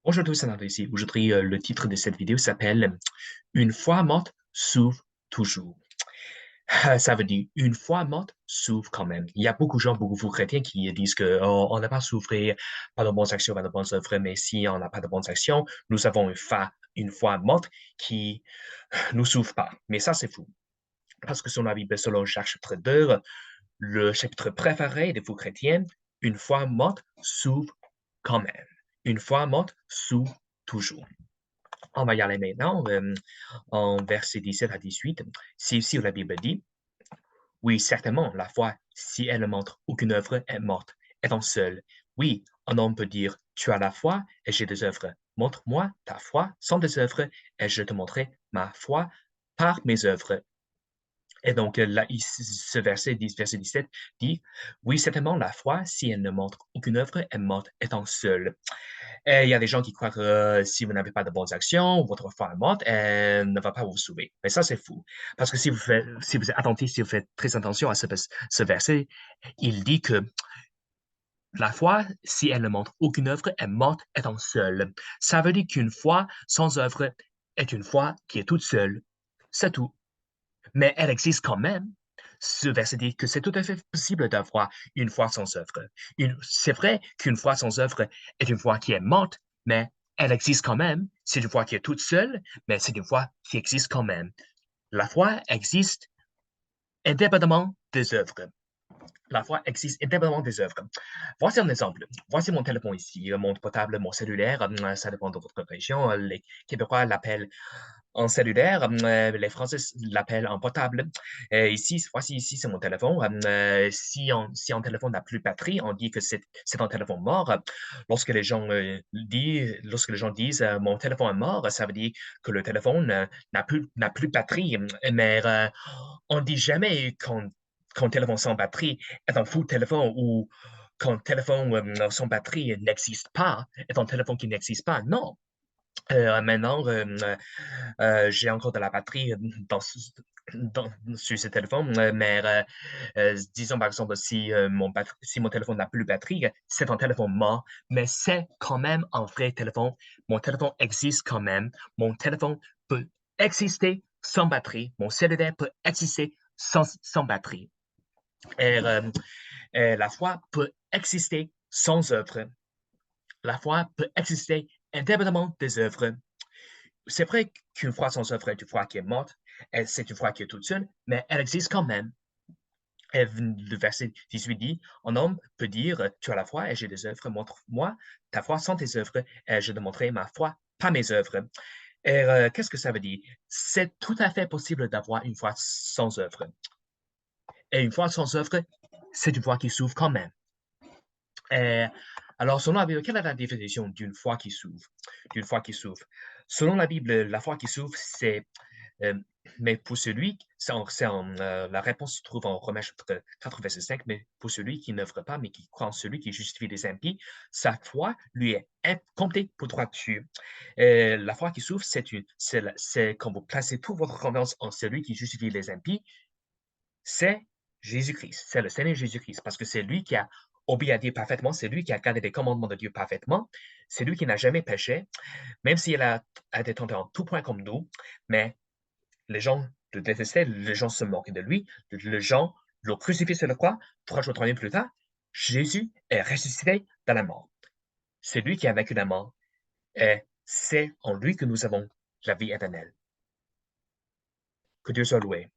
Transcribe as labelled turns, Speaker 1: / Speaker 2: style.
Speaker 1: Bonjour à tous, c'est Nando ici. Aujourd'hui, le titre de cette vidéo s'appelle Une foi morte s'ouvre toujours. Ça veut dire une foi morte s'ouvre quand même. Il y a beaucoup de gens, beaucoup de chrétiens qui disent que on n'a pas souffert par de bonnes actions, par de bonnes œuvres, mais si on n'a pas de bonnes actions, nous avons une foi morte qui nous s'ouvre pas. Mais ça, c'est fou. Parce que selon la Bible, selon Jacques chapitre 2, le chapitre préféré des fous chrétiens, une foi morte s'ouvre quand même. Une foi morte s'ouvre toujours. On va y aller maintenant en versets 17 à 18. C'est ici où la Bible dit, oui, certainement, la foi, si elle ne montre aucune œuvre, est morte, étant seule. Oui, un homme peut dire, tu as la foi et j'ai des œuvres. Montre-moi ta foi sans des œuvres et je te montrerai ma foi par mes œuvres. Et donc, là, ce verset 17 dit, oui, certainement, la foi, si elle ne montre aucune œuvre, est morte, étant seule. Et il y a des gens qui croient que si vous n'avez pas de bonnes actions, votre foi est morte, elle ne va pas vous sauver. Mais ça, c'est fou. Parce que si vous êtes attentif, si vous faites très attention à ce verset, il dit que la foi, si elle ne montre aucune œuvre, est morte étant seule. Ça veut dire qu'une foi sans œuvre est une foi qui est toute seule. C'est tout. Mais elle existe quand même. Ce verset dit que c'est tout à fait possible d'avoir une foi sans œuvre. C'est vrai qu'une foi sans œuvre est une foi qui est morte, mais elle existe quand même. C'est une foi qui est toute seule, mais c'est une foi qui existe quand même. La foi existe indépendamment des œuvres. La foi existe indépendamment des œuvres. Voici un exemple. Voici mon téléphone ici, mon portable, mon cellulaire. Ça dépend de votre région. Les Québécois l'appellent en cellulaire, les Français l'appellent en portable. Voici ici, c'est mon téléphone. Si un téléphone n'a plus de batterie, on dit que c'est un téléphone mort. Lorsque les gens disent mon téléphone est mort, ça veut dire que le téléphone n'a plus de batterie. Mais on dit jamais qu'un téléphone sans batterie est un fou téléphone ou qu'un téléphone sans batterie n'existe pas, est un téléphone qui n'existe pas. Non. Maintenant, j'ai encore de la batterie sur ce téléphone, mais disons par exemple, si mon téléphone n'a plus de batterie, c'est un téléphone mort, mais c'est quand même un vrai téléphone. Mon téléphone existe quand même. Mon téléphone peut exister sans batterie. Mon cellulaire peut exister sans batterie. Et, la foi peut exister sans œuvre. La foi peut exister indépendamment des œuvres. C'est vrai qu'une foi sans œuvre est une foi qui est morte, c'est une foi qui est toute seule, mais elle existe quand même. Le verset 18 dit, un homme peut dire, tu as la foi et j'ai des œuvres, montre-moi ta foi sans tes œuvres et je te montrerai ma foi par mes œuvres. Et qu'est-ce que ça veut dire? C'est tout à fait possible d'avoir une foi sans œuvre. Et une foi sans œuvre, c'est une foi qui s'ouvre quand même. Et alors, selon la Bible, quelle est la définition d'une foi qui s'ouvre? D'une foi qui s'ouvre. Selon la Bible, la foi qui s'ouvre, euh, mais pour celui, la réponse se trouve en Romains chapitre 4, verset 5, mais pour celui qui n'œuvre pas, mais qui croit en celui qui justifie les impies, sa foi lui est comptée pour droiture. La foi qui s'ouvre, c'est quand vous placez toute votre confiance en celui qui justifie les impies, c'est Jésus-Christ, c'est le Seigneur Jésus-Christ, parce que c'est lui qui a obéi à Dieu parfaitement, c'est lui qui a gardé les commandements de Dieu parfaitement, c'est lui qui n'a jamais péché, même s'il a été tenté en tout point comme nous, mais les gens le détestaient, les gens se moquaient de lui, les gens l'ont crucifié sur la croix, 3 jours, 3 nuits plus tard, Jésus est ressuscité dans la mort. C'est lui qui a vaincu la mort, et c'est en lui que nous avons la vie éternelle. Que Dieu soit loué.